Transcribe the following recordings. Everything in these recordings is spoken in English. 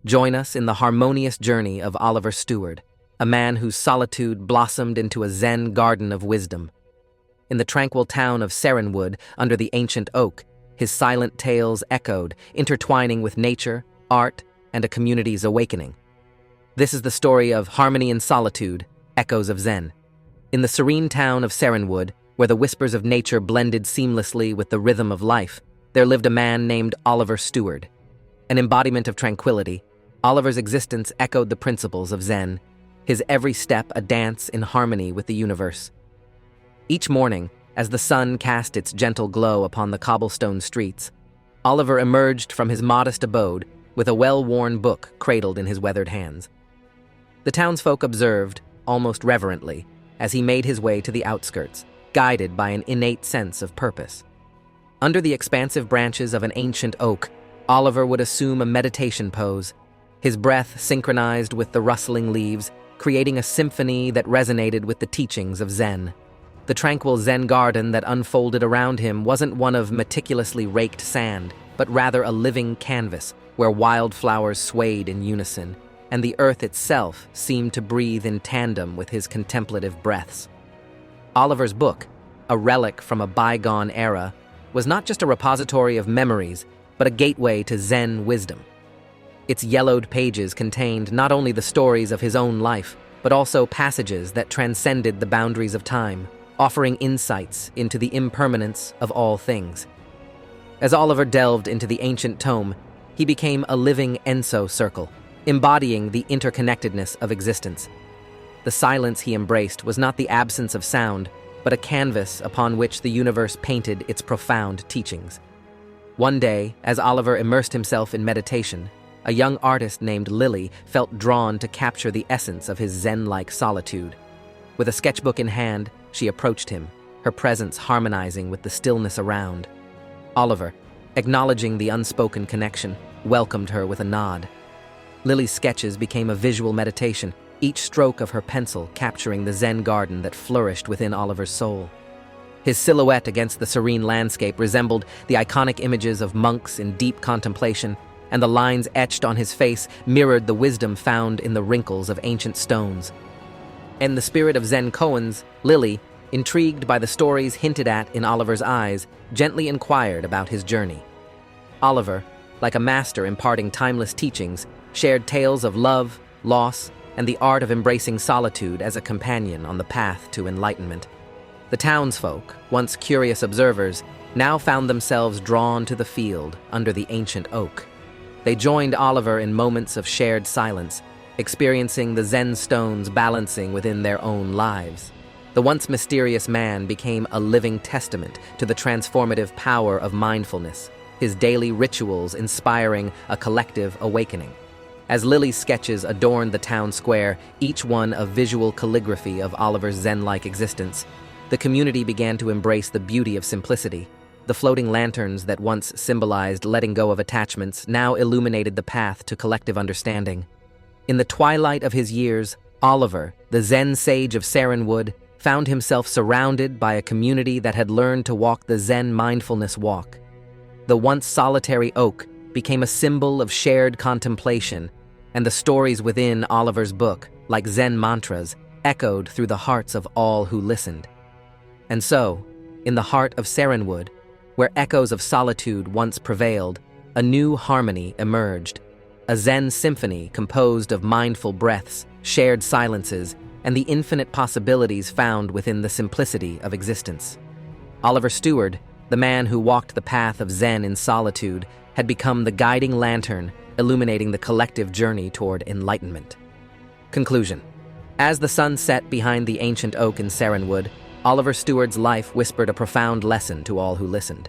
Join us in the harmonious journey of Oliver Stewart, a man whose solitude blossomed into a Zen garden of wisdom. In the tranquil town of Serenwood, under the ancient oak, his silent tales echoed, intertwining with nature, art, and a community's awakening. This is the story of Harmony and Solitude, Echoes of Zen. In the serene town of Serenwood, where the whispers of nature blended seamlessly with the rhythm of life, there lived a man named Oliver Stewart. An embodiment of tranquility, Oliver's existence echoed the principles of Zen, his every step a dance in harmony with the universe. Each morning, as the sun cast its gentle glow upon the cobblestone streets, Oliver emerged from his modest abode with a well-worn book cradled in his weathered hands. The townsfolk observed, almost reverently, as he made his way to the outskirts, guided by an innate sense of purpose. Under the expansive branches of an ancient oak, Oliver would assume a meditation pose, his breath synchronized with the rustling leaves, creating a symphony that resonated with the teachings of Zen. The tranquil Zen garden that unfolded around him wasn't one of meticulously raked sand, but rather a living canvas where wildflowers swayed in unison, and the earth itself seemed to breathe in tandem with his contemplative breaths. Oliver's book, a relic from a bygone era, was not just a repository of memories, but a gateway to Zen wisdom. Its yellowed pages contained not only the stories of his own life, but also passages that transcended the boundaries of time, offering insights into the impermanence of all things. As Oliver delved into the ancient tome, he became a living Enso circle, embodying the interconnectedness of existence. The silence he embraced was not the absence of sound, but a canvas upon which the universe painted its profound teachings. One day, as Oliver immersed himself in meditation, a young artist named Lily felt drawn to capture the essence of his Zen-like solitude. With a sketchbook in hand, she approached him, her presence harmonizing with the stillness around. Oliver, acknowledging the unspoken connection, welcomed her with a nod. Lily's sketches became a visual meditation, each stroke of her pencil capturing the Zen garden that flourished within Oliver's soul. His silhouette against the serene landscape resembled the iconic images of monks in deep contemplation, and the lines etched on his face mirrored the wisdom found in the wrinkles of ancient stones. In the spirit of Zen koans, Lily, intrigued by the stories hinted at in Oliver's eyes, gently inquired about his journey. Oliver, like a master imparting timeless teachings, shared tales of love, loss, and the art of embracing solitude as a companion on the path to enlightenment. The townsfolk, once curious observers, now found themselves drawn to the field under the ancient oak. They joined Oliver in moments of shared silence, experiencing the Zen stones balancing within their own lives. The once mysterious man became a living testament to the transformative power of mindfulness, his daily rituals inspiring a collective awakening. As Lily's sketches adorned the town square, each one a visual calligraphy of Oliver's Zen-like existence, the community began to embrace the beauty of simplicity. The floating lanterns that once symbolized letting go of attachments now illuminated the path to collective understanding. In the twilight of his years, Oliver, the Zen sage of Serenwood, found himself surrounded by a community that had learned to walk the Zen mindfulness walk. The once solitary oak became a symbol of shared contemplation, and the stories within Oliver's book, like Zen mantras, echoed through the hearts of all who listened. And so, in the heart of Serenwood, where echoes of solitude once prevailed, a new harmony emerged, a Zen symphony composed of mindful breaths, shared silences, and the infinite possibilities found within the simplicity of existence. Oliver Stewart, the man who walked the path of Zen in solitude, had become the guiding lantern, illuminating the collective journey toward enlightenment. Conclusion. As the sun set behind the ancient oak in Serenwood, Oliver Stewart's life whispered a profound lesson to all who listened.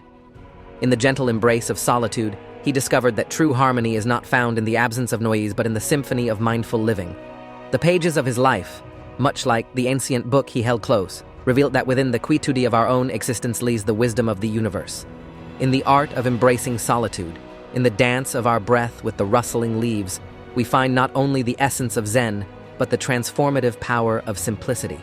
In the gentle embrace of solitude, he discovered that true harmony is not found in the absence of noise but in the symphony of mindful living. The pages of his life, much like the ancient book he held close, revealed that within the quietude of our own existence lies the wisdom of the universe. In the art of embracing solitude, in the dance of our breath with the rustling leaves, we find not only the essence of Zen, but the transformative power of simplicity.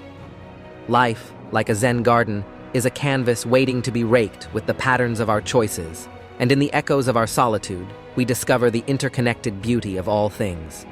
Life, like a Zen garden, is a canvas waiting to be raked with the patterns of our choices, And in the echoes of our solitude, we discover the interconnected beauty of all things.